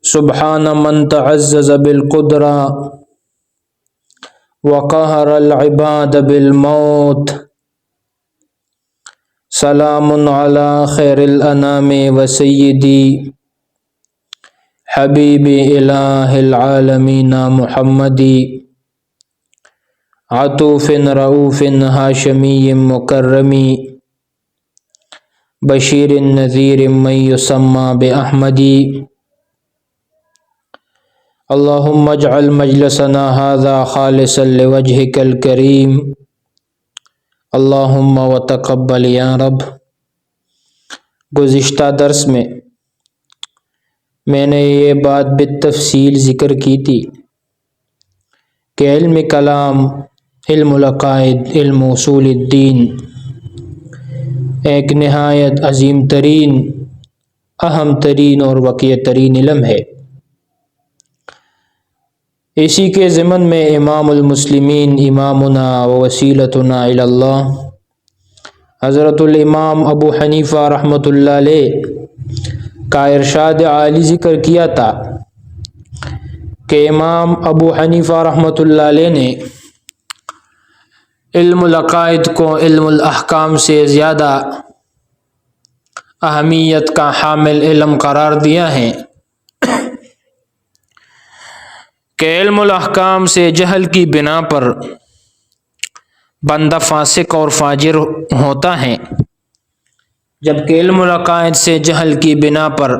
سبحان من تعزز بالقدرة وقهر العباد بالموت سلام على خير الأنام وسيدي حبيبي إله العالمين محمدي عطوف رؤوف هاشمي مكرمي بشير نذير من يسمى بأحمدي اللهم اجعل مجلسنا هذا خالصا لوجهك الكريم اللهم وتقبل یا رب۔ گزشتہ درس میں نے یہ بات بالتفصیل ذکر کی تھی کہ علم کلام، علم العقائد، علم اصول الدین ایک نہایت عظیم ترین، اہم ترین اور وقیع ترین علم ہے۔ اسی کے ضمن میں امام المسلمین، امامنا و وسیلتنا الی اللہ حضرت الامام ابو حنیفہ رحمۃ اللہ علیہ کا ارشاد عالی ذکر کیا تھا کہ امام ابو حنیفہ رحمۃ اللہ علیہ نے علم العقائد کو علم الاحکام سے زیادہ اہمیت کا حامل علم قرار دیا ہے کہ علم الاحکام سے جہل کی بنا پر بندہ فاسق اور فاجر ہوتا ہے، جبکہ علم العقائد سے جہل کی بنا پر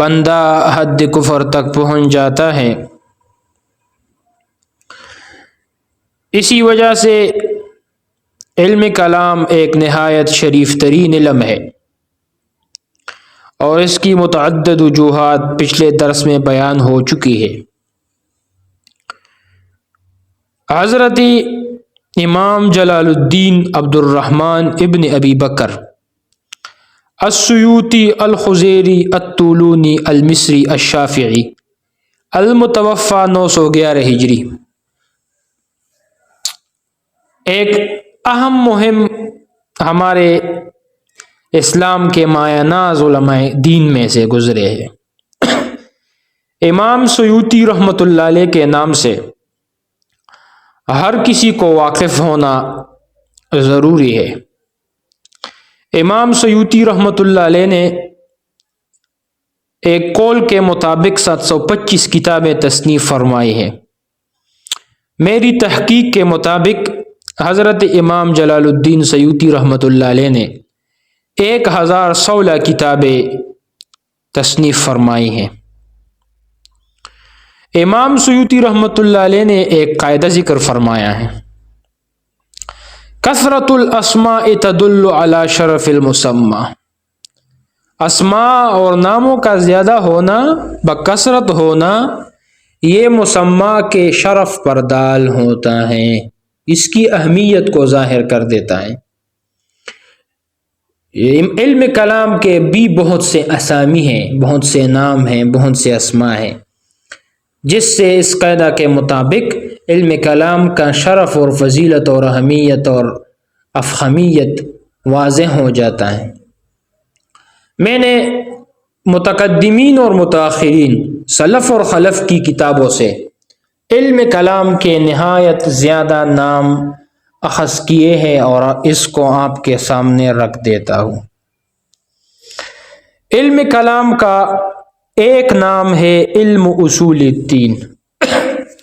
بندہ حد کفر تک پہنچ جاتا ہے۔ اسی وجہ سے علم کلام ایک نہایت شریف ترین علم ہے اور اس کی متعدد وجوہات پچھلے درس میں بیان ہو چکی ہے۔ حضرت امام جلال الدین عبد الرحمن ابن ابی بکر السیوطی الخزیری الطولونی المصری الشافعی المتوفی 911 ہجری ایک اہم مہم ہمارے اسلام کے مایہ ناز علماء دین میں سے گزرے ہیں۔ امام سیوطی رحمۃ اللہ علیہ کے نام سے ہر کسی کو واقف ہونا ضروری ہے۔ امام سیوطی رحمۃ اللہ علیہ نے ایک قول کے مطابق 725 کتابیں تصنیف فرمائی ہیں۔ میری تحقیق کے مطابق حضرت امام جلال الدین سیوطی رحمۃ اللہ علیہ نے 1016 کتابیں تصنیف فرمائی ہیں۔ امام سیوطی رحمۃ اللہ علیہ نے ایک قاعدہ ذکر فرمایا ہے، کثرت الاسماء تدل علی شرف المسمى، اسماء اور ناموں کا زیادہ ہونا، بکثرت ہونا، یہ مسمى کے شرف پر دال ہوتا ہے، اس کی اہمیت کو ظاہر کر دیتا ہے۔ علم کلام کے بھی بہت سے اسامی ہیں، بہت سے نام ہیں، بہت سے اسماء ہیں، جس سے اس قاعدہ کے مطابق علم کلام کا شرف اور فضیلت اور اہمیت اور افخمیت واضح ہو جاتا ہے۔ میں نے متقدمین اور متاخرین، سلف اور خلف کی کتابوں سے علم کلام کے نہایت زیادہ نام اخذ کیے ہیں اور اس کو آپ کے سامنے رکھ دیتا ہوں۔ علم کلام کا ایک نام ہے علم اصول الدین۔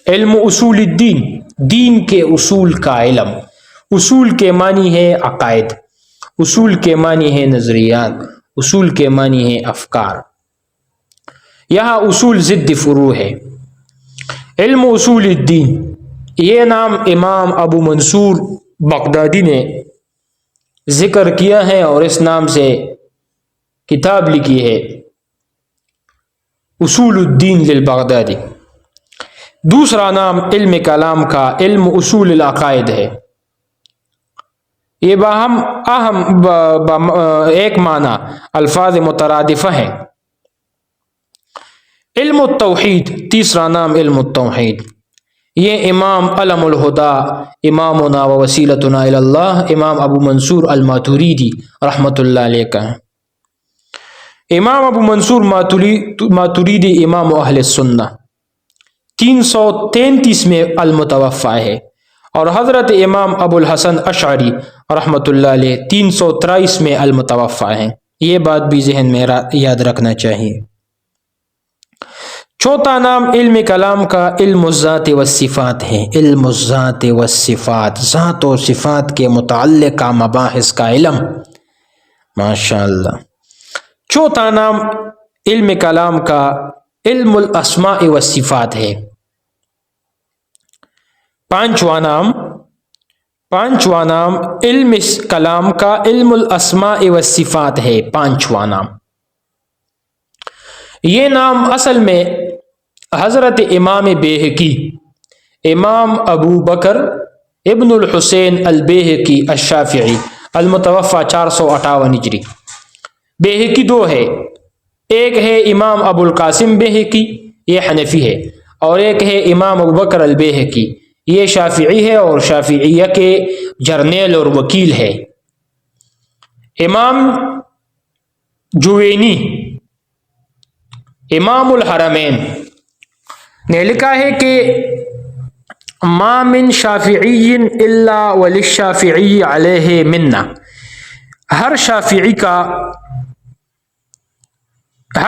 علم اصول الدین، دین کے اصول کا علم۔ اصول کے معنی ہے عقائد، اصول کے معنی ہے نظریات، اصول کے معنی ہے افکار۔ یہاں اصول ضد فروع ہے۔ علم اصول الدین، یہ نام امام ابو منصور بغدادی نے ذکر کیا ہے اور اس نام سے کتاب لکھی ہے، اصول الدین للبغدادی۔ دوسرا نام علم کلام کا علم اصول العقائد ہے۔ یہ باہم اہم ایک معنی الفاظ مترادفہ ہیں۔ علم التوحید، تیسرا نام علم التوحید، یہ امام علم الہدا، امامنا و وسیلتنا الی اللہ، امام ابو منصور الماتوریدی رحمۃ اللہ علیہ کا ہے۔ امام ابو منصور ماتریدی امام اہل سنہ 333 میں المتوفی ہے، اور حضرت امام ابو الحسن اشعری رحمۃ اللہ علیہ 323 میں المتوفی ہیں۔ یہ بات بھی ذہن میں یاد رکھنا چاہیے۔ چوتھا نام علم کلام کا علم الذات والصفات ہے۔ علم الذات والصفات، ذات و صفات کے متعلقہ مباحث کا علم۔ ماشاء اللہ۔ چوتھا نام علم کلام کا علم الاسماء والصفات ہے۔ پانچواں نام علم کلام کا علم الاسماء والصفات ہے۔ پانچواں نام، یہ نام اصل میں حضرت امام بیہقی، امام ابو بکر ابن الحسین البیہقی الشافعی المتوفی 458 ہجری۔ بیہقی دو ہے، ایک ہے امام ابو القاسم بیہقی، یہ حنفی ہے، اور ایک ہے امام ابو بکر البیہقی، یہ شافعی ہے اور شافعیہ کے جرنیل اور وکیل ہے۔ امام جوینی امام الحرمین نے لکھا ہے کہ ما من شافعی الا وللشافعی علیہ منہ، ہر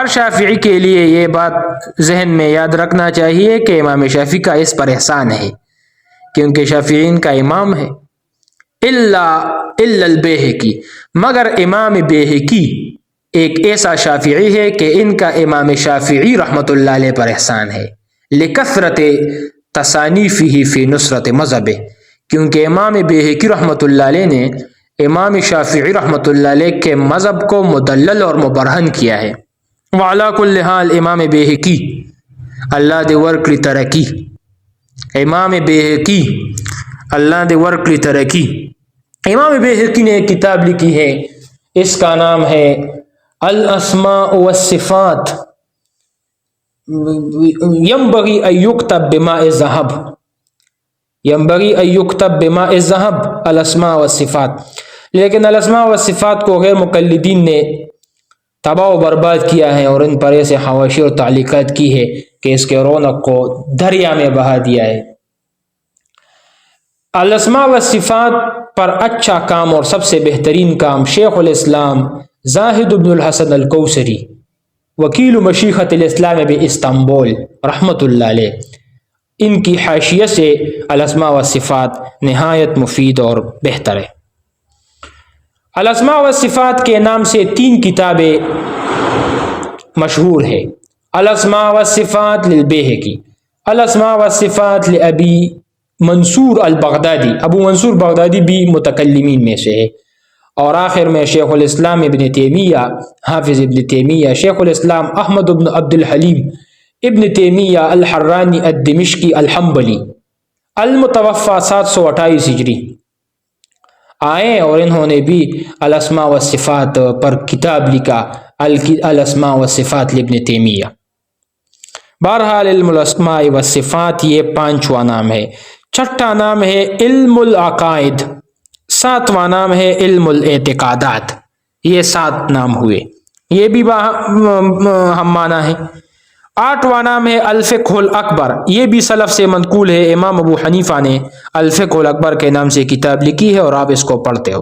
شافعی کے لیے یہ بات ذہن میں یاد رکھنا چاہیے کہ امام شافعی کا اس پر احسان ہے، کیونکہ شافعین کا امام ہے۔ الا البیہقی، مگر امام بیہقی ایک ایسا شافعی ہے کہ ان کا امام شافعی رحمۃ اللہ علیہ پر احسان ہے، لکثرت تصانیفہ فی نصرت مذہبہ، کیونکہ امام بیہقی رحمۃ اللہ علیہ نے امام شافعی رحمۃ اللہ علیہ کے مذہب کو مدلل اور مبرہن کیا ہے۔ وعلی کل حال امام بیہقی اللہ دے ورکلی ترقی، امام بیہقی اللہ دے ورکلی ترقی۔ امام بیہقی نے ایک کتاب لکھی ہے، اس کا نام ہے الاسماء والصفات، ینبغی ان یکتب بماء الذہب، ینبغی ان یکتب بماء الذہب الاسماء والصفات، لیکن الاسماء والصفات کو غیر مقلدین نے تباہ و برباد کیا ہے اور ان پر ایسے حواشی اور تعلیقات کی ہے کہ اس کے رونق کو دریا میں بہا دیا ہے۔ الاسماء والصفات پر اچھا کام اور سب سے بہترین کام شیخ الاسلام زاہد بن الحسن الکوثری، وکیل مشیخۃ الاسلام باستنبول رحمۃ اللہ علیہ، ان کی حاشیہ سے الاسماء والصفات نہایت مفید اور بہتر ہے۔ الاسماء والصفات کے نام سے 3 کتابیں مشہور ہیں، الاسماء والصفات للبیہقی، الاسماء والصفات لابی منصور البغدادی، ابو منصور بغدادی بھی متکلمین میں سے ہے، اور آخر میں شیخ الاسلام ابن تیمیہ، حافظ ابن تیمیہ، شیخ الاسلام احمد بن عبد الحلیم ابن تیمیہ الحرانی الدمشقی الحنبلی المتوفی 728 ہجری آئے، اور انہوں نے بھی الاسماء والصفات پر کتاب لکھا، الاسماء والصفات لابن تیمیہ۔ بہرحال علم الاسماء والصفات یہ 5واں نام ہے۔ چھٹا نام ہے علم العقائد، 7واں نام ہے علم الاعتقادات۔ یہ 7 نام ہوئے، یہ بھی ہم معنی ہے۔ 8واں نام ہے الفقہ الاکبر، یہ بھی سلف سے منقول ہے، امام ابو حنیفہ نے الفقہ الاکبر کے نام سے کتاب لکھی ہے اور آپ اس کو پڑھتے ہو۔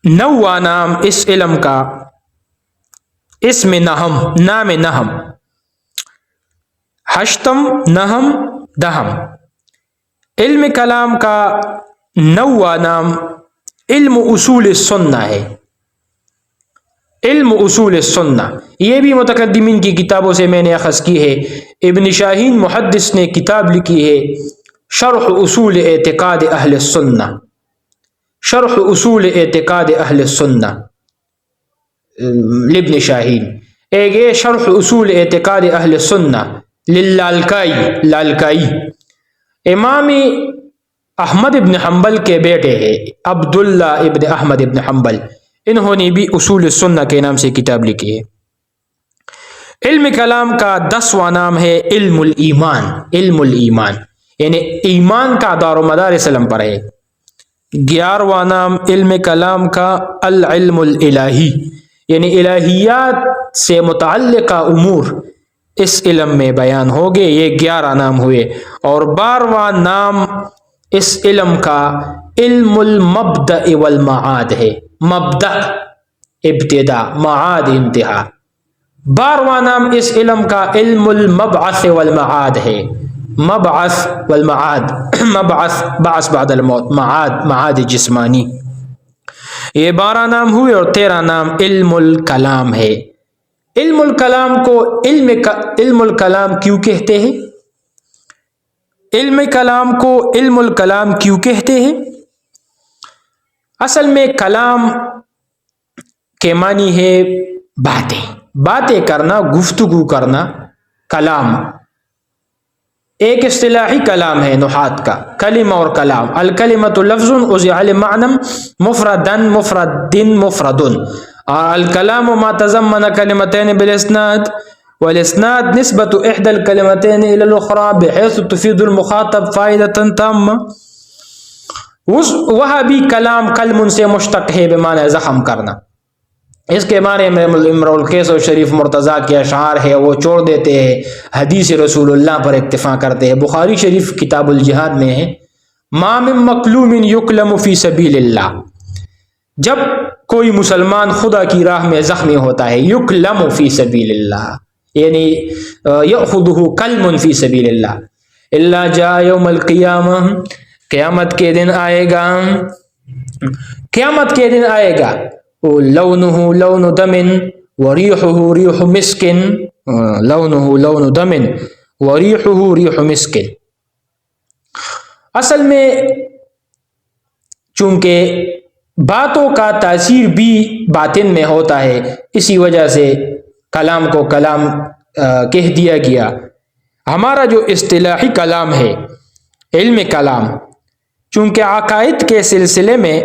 9واں نام اس علم کا اسم نہم، نام نہم، 8م نہم دہم۔ علم کلام کا 9واں نام علم اصول السنہ ہے، علم اصول السنہ، یہ بھی متقدمین کی کتابوں سے میں نے اخذ کی ہے۔ ابن شاہین محدث نے کتاب لکھی ہے شرح اصول اعتقاد اہل السنہ، شرح اصول اعتقاد اہل السنہ لابن شاہین، ایک یہ شرح اصول اعتقاد اہل السنہ للالکائی، امام احمد ابن حنبل کے بیٹے ہیں عبداللہ ابن احمد ابن حنبل، انہوں نے بھی اصول السنہ کے نام سے کتاب لکھی ہے۔ علم کلام کا 10واں نام ہے علم الایمان، علم الایمان، یعنی ایمان کا دار و مدار اسلام پر ہے۔ 11واں نام علم کلام کا العلم الالہی، یعنی الہیات سے متعلقہ امور اس علم میں بیان ہو گئے، یہ 11 نام ہوئے۔ اور 12واں نام اس علم کا علم المبدأ والمعاد ہے، مبدأ ابتدا، معاد انتہا۔ 12واں نام اس علم کا علم المبعث والمعاد ہے، مبعث والمعاد، مبعث بعث بعد الموت، معاد معاد جسمانی۔ یہ 12 نام ہوئے۔ اور 13 نام علم الکلام ہے۔ علم الکلام کو علم الکلام کیوں کہتے ہیں؟ علم کلام کو علم الکلام کیوں کہتے ہیں؟ اصل میں کلام کے معنی ہے باتیں کرنا، گفتگو کرنا، کلام۔ ایک اصطلاحی کلام ہے نحات کا، کلمہ اور کلام۔ الکلمۃ لفظ وضع لمعنى مفردا مفرد مفرد، اور الکلام ما تضمن کلمتين بالاسناد، والاسناد نسبت احدى الكلمتين الى الاخرى بحيث تفيد المخاطب فائدة تامة۔ وہ بھی کلام کلم سے مشتق ہے بمعنی زخم کرنا۔ اس کے بارے میں امرؤ القیس و شریف مرتضیٰ کے اشعار ہے، وہ چھوڑ دیتے ہیں، حدیث رسول اللہ پر اکتفا کرتے ہیں۔ بخاری شریف کتاب الجہاد میں ہے، ما من مکلوم یکلم فی سبیل اللہ، جب کوئی مسلمان خدا کی راہ میں زخمی ہوتا ہے، یکلم فی سبیل اللہ یعنی یأخذہ کلم فی سبیل اللہ، الا جاء یوم القیامہ، قیامت کے دن آئے گا، قیامت کے دن آئے گا، لونہ لون دم وریحہ ریح مسک، لونہ لون دم وریحہ ریح مسک۔ اصل میں چونکہ باتوں کا تاثیر بھی باطن میں ہوتا ہے، اسی وجہ سے کلام کو کلام کہہ دیا گیا۔ ہمارا جو اصطلاحی کلام ہے علم کلام، چونکہ عقائد کے سلسلے میں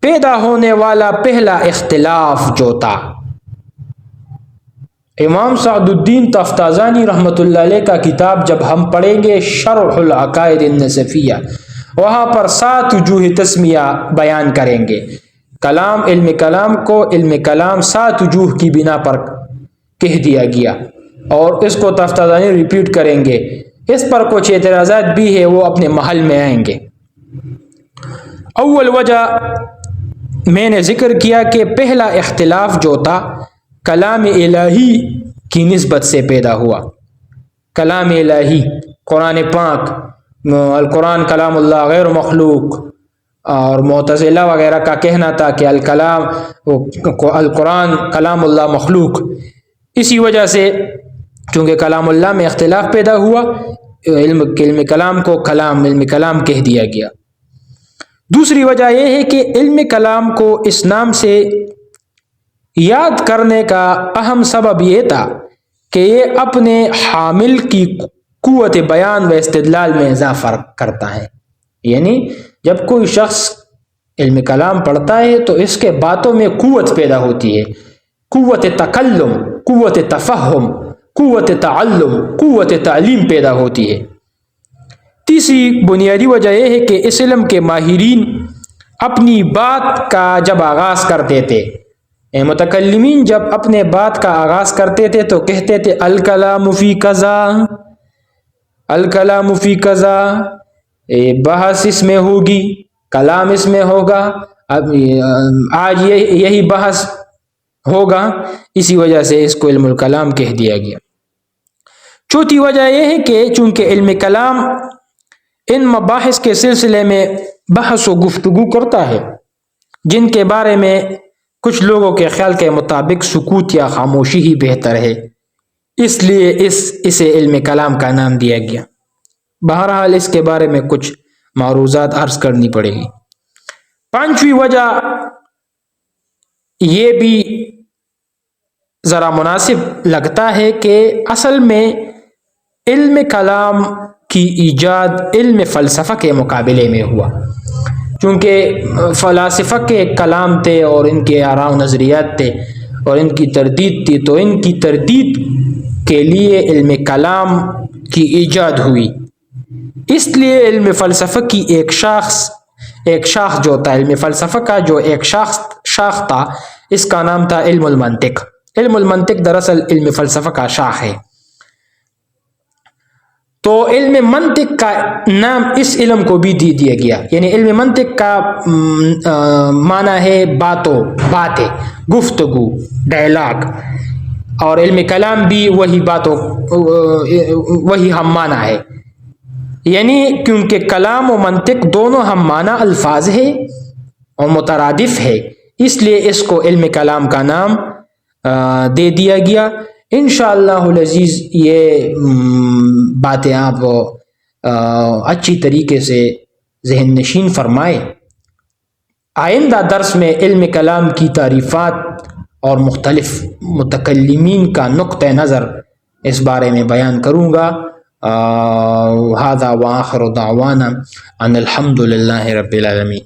پیدا ہونے والا پہلا اختلاف جو تھا، امام سعد الدین تفتازانی رحمۃ اللہ علیہ کا کتاب جب ہم پڑھیں گے شرح العقائد النسفیہ، وہاں پر 7 وجوہ تسمیہ بیان کریں گے۔ کلام، علم کلام کو علم کلام 7 وجوہ کی بنا پر کہہ دیا گیا، اور اس کو تفتازانی ریپیٹ کریں گے۔ اس پر کچھ اعتراضات بھی ہے، وہ اپنے محل میں آئیں گے۔ اول وجہ میں نے ذکر کیا کہ پہلا اختلاف جو تھا کلام الہی کی نسبت سے پیدا ہوا۔ کلام الہی، قرآن پاک، القرآن کلام اللہ غیر مخلوق، اور معتزلہ وغیرہ کا کہنا تھا کہ القرآن کلام اللہ مخلوق۔ اسی وجہ سے چونکہ کلام اللہ میں اختلاف پیدا ہوا، علم کلام کو علم کلام کہہ دیا گیا۔ دوسری وجہ یہ ہے کہ علم کلام کو اس نام سے یاد کرنے کا اہم سبب یہ تھا کہ یہ اپنے حامل کی قوت بیان و استدلال میں اضافہ کرتا ہے۔ یعنی جب کوئی شخص علم کلام پڑھتا ہے تو اس کے باتوں میں قوت پیدا ہوتی ہے، قوت تکلم، قوت تفہم، قوت تعلم، قوت تعلیم پیدا ہوتی ہے۔ تیسری بنیادی وجہ یہ ہے کہ اس علم کے ماہرین اپنی بات کا جب آغاز کرتے تھے، متکلمین جب اپنے بات کا آغاز کرتے تھے تو کہتے تھے الکلام فی کذا، الکلام فی کذا، بحث اس میں ہوگی، کلام اس میں ہوگا، اب آج یہی بحث ہوگا، اسی وجہ سے اس کو علم الکلام کہہ دیا گیا۔ چوتھی وجہ یہ ہے کہ چونکہ علم کلام ان مباحث کے سلسلے میں بحث و گفتگو کرتا ہے جن کے بارے میں کچھ لوگوں کے خیال کے مطابق سکوت یا خاموشی ہی بہتر ہے، اس لیے اسے علم کلام کا نام دیا گیا۔ بہرحال اس کے بارے میں کچھ معروضات عرض کرنی پڑے گی۔ پانچویں وجہ یہ بھی ذرا مناسب لگتا ہے کہ اصل میں علم کلام کی ایجاد علم فلسفہ کے مقابلے میں ہوا، چونکہ فلاسفہ کے کلام تھے اور ان کے آراء و نظریات تھے اور ان کی تردید تھی، تو ان کی تردید کے لیے علم کلام کی ایجاد ہوئی۔ اس لیے علم فلسفہ کی ایک شاخ جو تھا، علم فلسفہ کا جو ایک شاخ تھا، اس کا نام تھا علم المنطق۔ علم المنطق دراصل علم فلسفہ کا شاخ ہے۔ تو علم منطق کا نام اس علم کو بھی دے دیا گیا، یعنی علم منطق کا معنی ہے باتیں، گفتگو، ڈائلاگ، اور علم کلام بھی وہی ہم معنی ہے، یعنی کیونکہ کلام و منطق دونوں ہم معنی الفاظ ہے اور مترادف ہے، اس لیے اس کو علم کلام کا نام دے دیا گیا۔ انشاءاللہ العزیز یہ باتیں آپ اچھی طریقے سے ذہن نشین فرمائے۔ آئندہ درس میں علم کلام کی تعریفات اور مختلف متکلمین کا نقطہ نظر اس بارے میں بیان کروں گا۔ ھذا وآخر دعوانا ان الحمد للہ رب العالمین۔